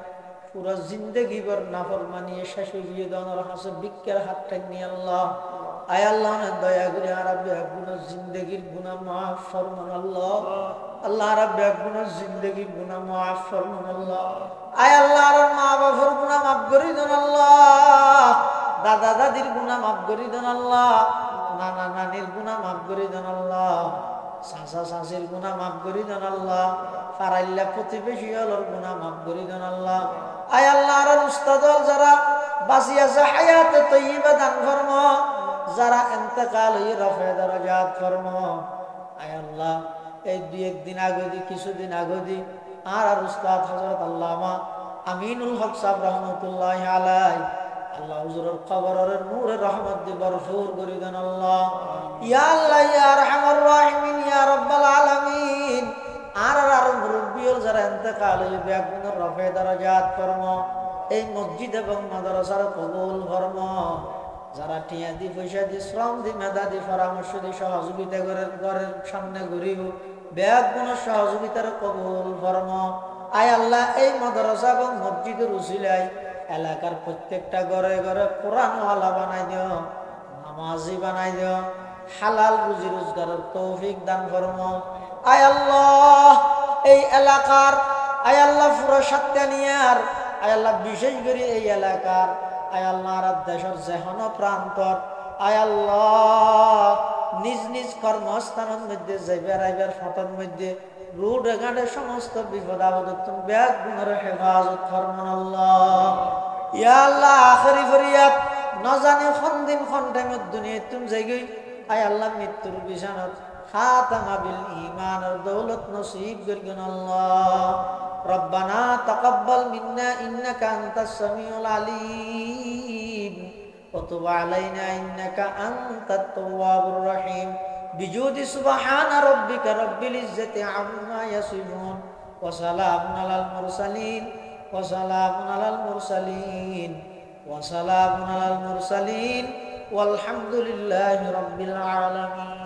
পুরো জিন্দগি ভর নাফরমানি শেষ হয়ে দেওয়ার হাসে ভিক্ষার হাত টাইনি আল্লাহ। আয় আল্লাহ অনেক দয়া করে আরবে একগুণের জিন্দগির গুনাহ মাফ ফরমান আল্লাহ। আল্লাহ আরবে একগুণের জিন্দগির গুনাহ মাফ ফরমান আল্লাহ। আয় আল্লাহ আর মা বাবার গুনাহ মাফ করে দেন আল্লাহ। দাদা দাদির গুনাহ মাফ করে দেন আল্লাহ। নানা নানির গুনাহ মাফ করে দেন আল্লাহ। চাচা চাচির গুনাহ মাফ করে দেন আল্লাহ। ফারাইল্লা প্রতিবেশী হলর গুনাহ মাফ করে দেন আল্লাহ। আয় আল্লাহ আর উস্তাদ যারা বাঁচি আছে হায়াতে তৈয়বা দান ফরমা। যারা ইন্তেকাল হয়ে রফে দরজাত ফরমা। আয় আল্লাহ এই 2-1 দিন আগে দি কিছুদিন আগে দি আর উস্তাদ হযরত আল্লামা আমিনুল হক সাহেব রহমাতুল্লাহি আলাইহি আল্লাহ হুজুরের কবরের নূরে রহমত দি ভরপুর করে দেন আল্লাহ। ইয়া আল্লাহ ইয়া আরহামার রাহিমিন ইয়া রাব্বাল আলামিন। আর মুরব্বিয়র যারা ইন্তেকাল হয়ে বেগুনের রফে দরজাত ফরমা। এই মসজিদ এবং মাদ্রাসার কবুল ফরমা। যারা টিয়া দি পয়সা দি শ্রম দি মেধা দি পরামর্শ দি সহযোগিতা করে ঘরের সামনে ঘুরিও বেগুনের সহযোগিতার কবুল ফরমা। আয় আল্লাহ এই মাদ্রাসা এবং মসজিদের উসিলায় এলাকার প্রত্যেকটা ঘরে ঘরে কোরআনওয়ালা বানাই দিও নামাজি বানাই দিও হালাল রুজি রোজগারের তৌফিক দান ফরমা। আয় আল্লাহ এই এলাকার আয় আল্লাহ পুরো সাতকানিয়ার আয় আল্লাহ বিশেষ করে এই এলাকার আয় আল্লাহ আর দেশের যেহনো প্রান্তর আয় আল্লাহ নিজ নিজ কর্মস্থানের মধ্যে যাইবার আইবার ফটর মধ্যে রোড ঘাটে সমস্ত বিপদ আপদ ব্যাগ গুণের হেফাজত ফরমান আল্লাহ। ইয়া আল্লাহ আখেরি ফরিয়াদ না জানি কোন দিন কোন টাইমের দুনিয়া তুমি যাইগই আয় আল্লাহ মৃত্যুর বিছানাত খাতামা বিল ঈমানের দৌলত নসিব করিন আল্লাহ। রব্বানা তাকাব্বাল মিন্না ইন্নাকা আনতাস সামিউল আলিম ওয়া তুব আলাইনা ইন্নাকা আনতাত তাওয়াবুর রহিম। বিজুদি সুবহানা রাব্বিকা রাব্বিল ইজ্জাতি আম্মা ইয়াসিফুন ওয়া সালামুন আলাল মুরসালিন ওয়া সালামুন আলাল মুরসালিন ওয়া সালামুন আলাল মুরসালিন ওয়ালহামদুলিল্লাহি রাব্বিল আলামিন।